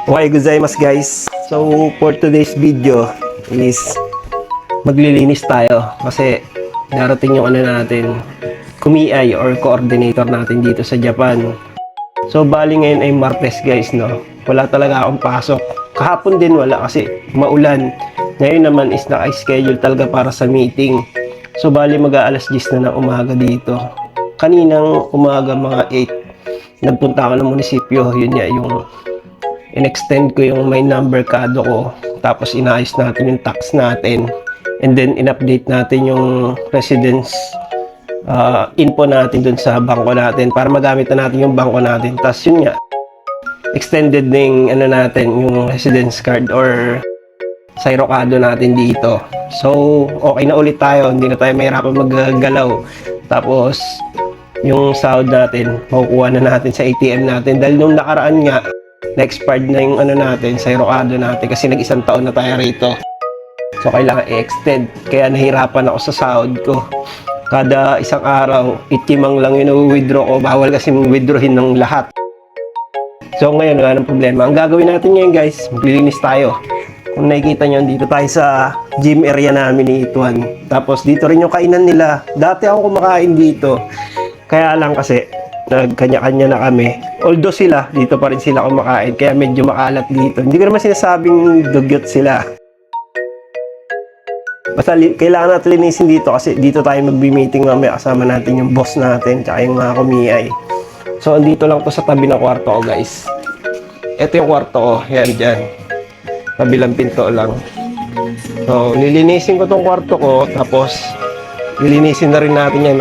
Okay, gozaimasu guys. So, for today's video is maglilinis tayo kasi darating yung natin, kumiay or coordinator natin dito sa Japan. So, bali ngayon ay Martes guys, no? Wala talaga akong pasok. Kahapon din wala kasi maulan. Ngayon naman is naka-schedule talaga para sa meeting. So, bali mag-aalas 10 na ng umaga dito. Kaninang umaga mga 8, nagpunta ako ng munisipyo. Yun nga yung in-extend ko yung my number card ko, tapos inayos natin yung tax natin, and then in-update natin yung residence info natin dun sa bangko natin para magamit na natin yung bangko natin. Tapos yun nga, extended na yung natin, yung residence card or Sairocado natin dito. So okay na ulit tayo, hindi na tayo mahirapan maggalaw. Tapos yung sahod natin makukuha na natin sa ATM natin dahil nung nakaraan nga na-expired na yung natin, Sairocado natin kasi nag-1 taon na tayo rito. So kailangan i-extend. Kaya nahirapan ako sa sahod ko. Kada isang araw, itimang lang yung withdraw ko. Bawal kasi withdrawin ng lahat. So ngayon, wala ng problema. Ang gagawin natin ngayon guys, maglilinis tayo. Kung nakikita nyo, dito tayo sa gym area namin ni Ituan. Tapos dito rin yung kainan nila. Dati ako kumakain dito. Kaya lang kasi, nagkanya-kanya na kami. Although sila, dito pa rin sila kumakain. Kaya medyo makalat dito. Hindi ko naman sinasabing dugyot sila. Basta kailangan natin linisin dito kasi dito tayo mag-meeting mamaya kasama natin yung boss natin tsaka yung mga kumiay. So, andito lang to sa tabi ng kwarto ko guys. Ito yung kwarto ko. Yan, dyan. Kabilang pinto lang. So, lilinisin ko tong kwarto ko. Tapos, lilinisin na rin natin yan.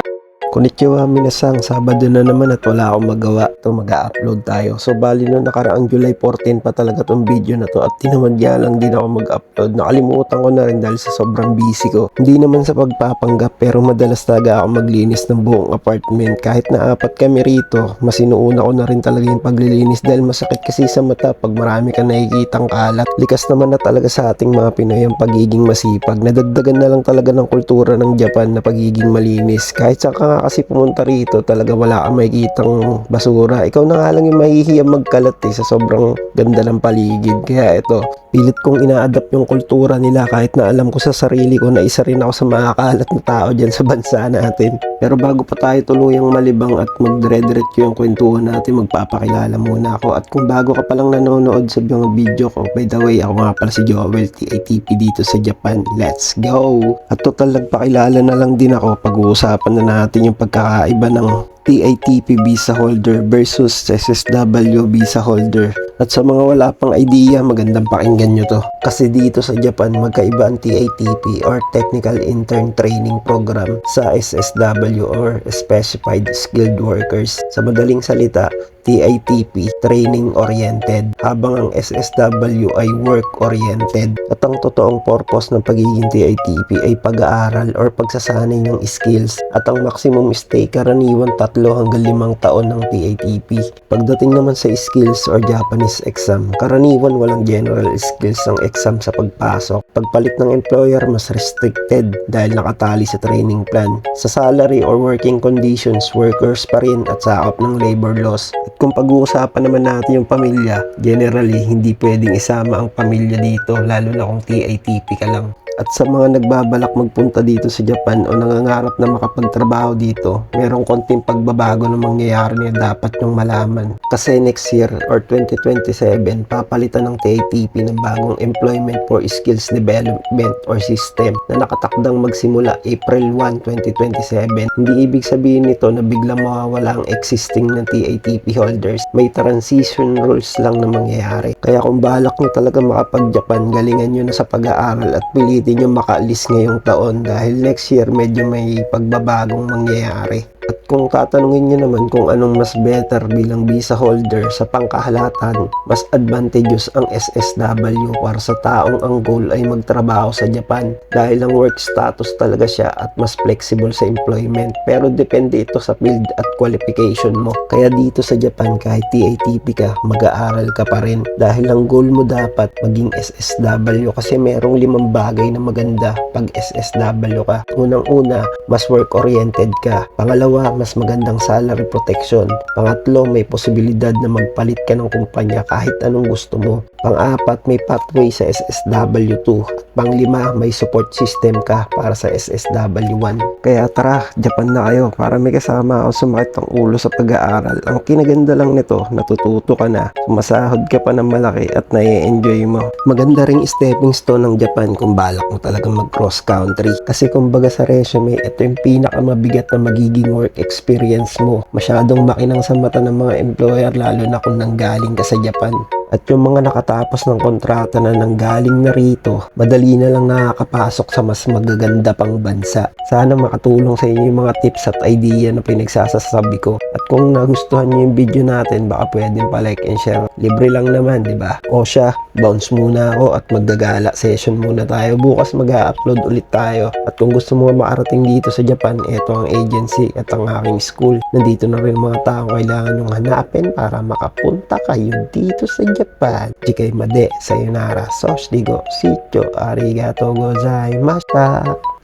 Konnichiwa minasang, Sabado na naman at wala akong magawa. Ito mag-upload tayo. So bali no nakaraang July 14 pa talaga tong video na to at tinamadya lang din ako mag-upload. Nakalimutan ko na rin dahil sa sobrang busy ko. Hindi naman sa pagpapanggap pero madalas talaga ako maglinis ng buong apartment. Kahit na 4 kami rito, mas inuuna ko na rin talaga yung paglilinis dahil masakit kasi sa mata pag marami ka nakikitang kalat. Likas naman na talaga sa ating mga Pinoy ang pagiging masipag. Nadagdagan na lang talaga ng kultura ng Japan na pagiging malinis. Kahit sa kasi pumunta rito talaga wala kang makikitang basura. Ikaw na nga lang yung mahihiyang magkalat sa sobrang ganda ng paligid. Kaya ito, pilit kong ina-adapt yung kultura nila kahit na alam ko sa sarili ko na isa rin ako sa makakalat na tao dyan sa bansa natin. Pero bago pa tayo tuluyang malibang at magdire-diretso yung kwentuhan natin, magpapakilala muna ako. At kung bago ka palang nanonood sa mga video ko, by the way, ako nga pala si Joel, TITP dito sa Japan. Let's go! At total nagpakilala na lang din ako, pag-uusapan na natin yung pagkakaiba ng TITP visa holder versus SSW visa holder. At sa mga wala pang idea, magandang pakinggan nyo to. Kasi dito sa Japan, magkaiba ang TITP or Technical Intern Training Program sa SSW or Specified Skilled Workers. Sa madaling salita, TITP, training oriented, habang ang SSW ay work oriented. At ang totoong purpose ng pagiging TITP ay pag-aaral or pagsasanay ng skills. At ang maximum stay karaniwan 3 hanggang 5 taon ng TITP. Pagdating naman sa skills or Japanese exam, karaniwan walang general skills ang exam sa pagpasok. Pagpalit ng employer, mas restricted dahil nakatali sa training plan. Sa salary or working conditions, workers pa rin at sakop ng labor laws. Kung pag-uusapan naman natin yung pamilya, generally hindi pwedeng isama ang pamilya dito lalo na kung TITP ka lang. At sa mga nagbabalak magpunta dito sa Japan o nangangarap na makapagtrabaho dito, merong konting pagbabago na mangyayari na dapat nyong malaman. Kasi next year or 2027, papalitan ng TITP ng bagong Employment for Skills Development or System na nakatakdang magsimula April 1, 2027. Hindi ibig sabihin nito na biglang mawawala ang existing ng TITP holders. May transition rules lang na mangyayari. Kaya kung balak nyo talaga makapag-Japan, galingan nyo na sa pag-aaral at pilitin nyo makaalis ngayong taon dahil next year medyo may pagbabagong mangyayari. At kung tatanungin nyo naman kung anong mas better bilang visa holder sa pangkahalatan, mas advantageous ang SSW para sa taong ang goal ay magtrabaho sa Japan dahil ang work status talaga siya at mas flexible sa employment. Pero depende ito sa field at qualification mo. Kaya dito sa Japan kahit TITP ka, mag-aaral ka pa rin dahil ang goal mo dapat maging SSW kasi merong 5 bagay na maganda pag SSW ka. Unang-una, mas work-oriented ka. Pangalawa, mas magandang salary protection. Pangatlo, may posibilidad na magpalit ka ng kumpanya kahit anong gusto mo. Pang-apat, may pathway sa SSW2. At pang-lima, may support system ka para sa SSW1. Kaya tara, Japan na kayo para may kasama ako sumakit ang ulo sa pag-aaral. Ang kinaganda lang nito, natututo ka na, sumasahod ka pa ng malaki at nai-enjoy mo. Maganda ring stepping stone ng Japan kung balak mo talagang mag-cross country. Kasi kumbaga sa resume, ito yung pinakamabigat na magiging work experience mo. Masyadong makinang sa mata ng mga employer lalo na kung nanggaling ka sa Japan. At yung mga nakatapos ng kontrata na nanggaling na rito, madali na lang nakakapasok sa mas magaganda pang bansa. Sana makatulong sa inyo yung mga tips at idea na pinagsasasabi ko. At kung nagustuhan nyo yung video natin, baka pwedeng pa-like and share. Libre lang naman, di ba? O siya, bounce muna ako at magdagala session muna tayo. Bukas mag-upload ulit tayo. At kung gusto mo makarating dito sa Japan, eto ang agency at ang aking school. Nandito na rin mga taong kailangan nyong hanapin para makapunta kayo dito sa Japan. Jikai made, sayonara, soshigo, shicho, arigatou gozaimashita.